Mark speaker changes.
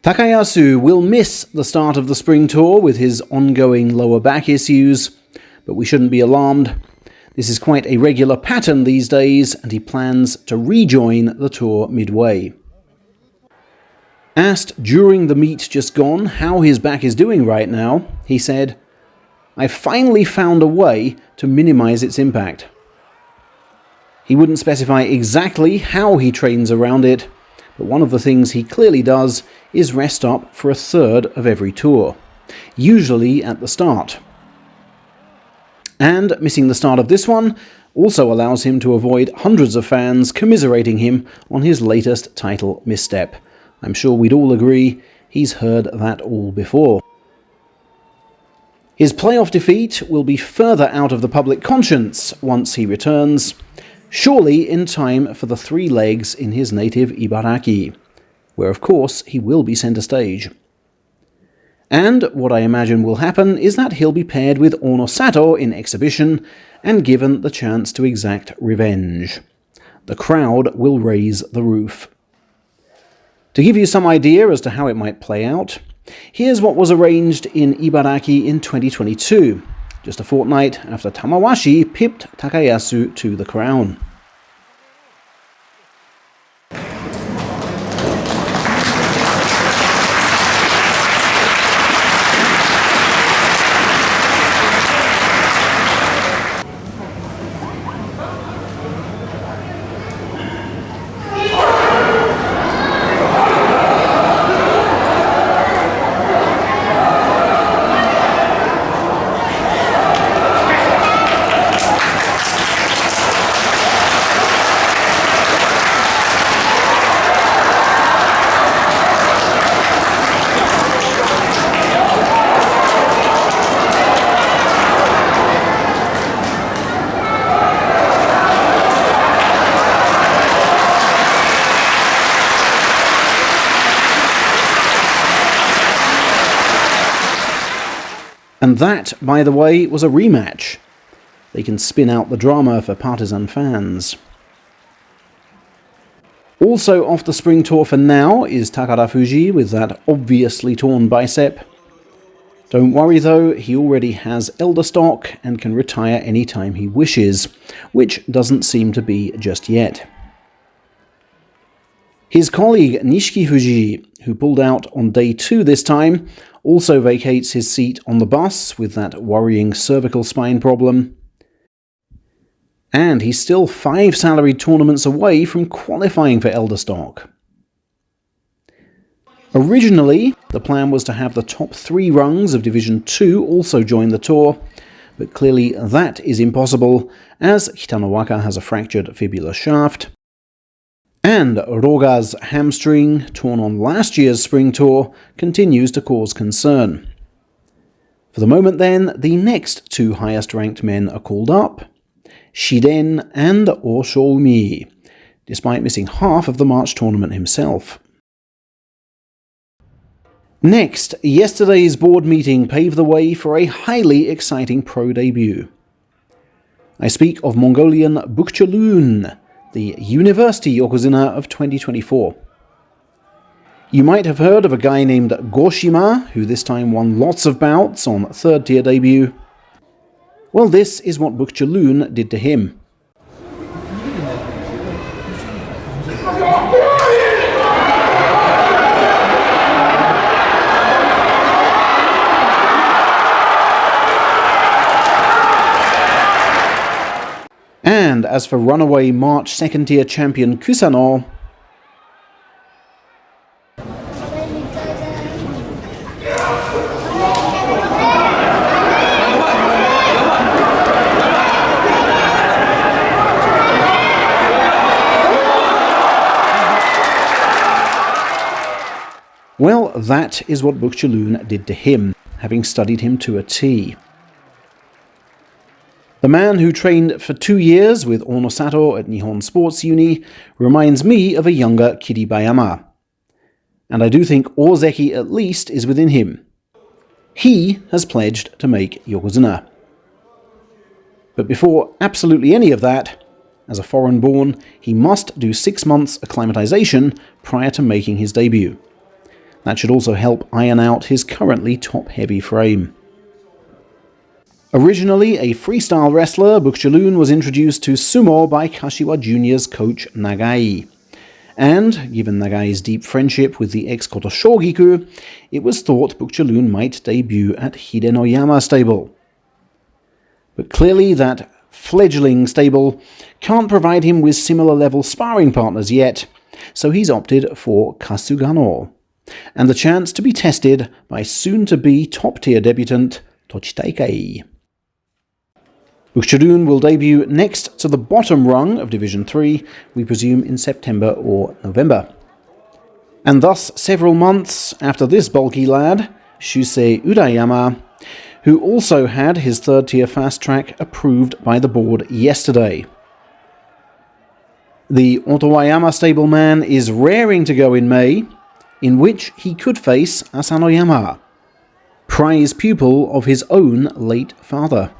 Speaker 1: Takayasu will miss the start of the spring tour with his ongoing lower back issues, but we shouldn't be alarmed. This is quite a regular pattern these days, and he plans to rejoin the tour midway. Asked during the meet just gone how his back is doing right now, he said, "I finally found a way to minimize its impact." He wouldn't specify exactly how he trains around it, but one of the things he clearly does is rest up for a third of every tour, usually at the start. And missing the start of this one also allows him to avoid hundreds of fans commiserating him on his latest title misstep. I'm sure we'd all agree he's heard that all before. His playoff defeat will be further out of the public conscience once he returns, surely in time for the 3 legs in his native Ibaraki, where of course he will be centre stage. And what I imagine will happen is that he'll be paired with Ono Sato in exhibition and given the chance to exact revenge. The crowd will raise the roof. To give you some idea as to how it might play out, here's what was arranged in Ibaraki in 2022, just a fortnight after Tamawashi pipped Takayasu to the crown. And that, by the way, was a rematch. They can spin out the drama for partisan fans. Also off the spring tour for now is Takara Fuji with that obviously torn bicep. Don't worry though, he already has elder stock and can retire anytime he wishes, which doesn't seem to be just yet. His colleague Nishiki Fuji, who pulled out on day 2 this time, also vacates his seat on the bus with that worrying cervical spine problem. And he's still 5 salaried tournaments away from qualifying for elder stock. Originally, the plan was to have the top 3 rungs of Division 2 also join the tour, but clearly that is impossible as Hitanowaka has a fractured fibular shaft, and Roga's hamstring, torn on last year's spring tour, continues to cause concern. For the moment then, the next 2 highest ranked men are called up, Shiden and Oshoumi, despite missing half of the March tournament himself. Next, yesterday's board meeting paved the way for a highly exciting pro debut. I speak of Mongolian Bukhchuluun, the University Yokozuna of 2024. You might have heard of a guy named Goshima, who this time won lots of bouts on 3rd tier debut. Well, this is what Bukhchuluun did to him. And as for runaway March 2nd tier champion Kusano, well, that is what Bukhchuluun did to him, having studied him to a T. The man who trained for 2 years with Ono Sato at Nihon Sports Uni reminds me of a younger Kiribayama. And I do think Ozeki at least is within him. He has pledged to make Yokozuna. But before absolutely any of that, as a foreign-born, he must do 6 months acclimatization prior to making his debut. That should also help iron out his currently top-heavy frame. Originally a freestyle wrestler, Bukhchuluun was introduced to Sumo by Kashiwa Jr.'s coach Nagai. And, given Nagai's deep friendship with the ex-Koto Shogiku, it was thought Bukhchuluun might debut at Hidenoyama stable. But clearly that fledgling stable can't provide him with similar-level sparring partners yet, so he's opted for Kasugano, and the chance to be tested by soon-to-be top-tier debutant Tochitaikai. Bukhchuluun will debut next to the bottom rung of Division 3, we presume in September or November. And thus, several months after this bulky lad, Shusei Urayama, who also had his third-tier fast-track approved by the board yesterday. The Otowayama stableman is raring to go in May, in which he could face Asanoyama, prize pupil of his own late father.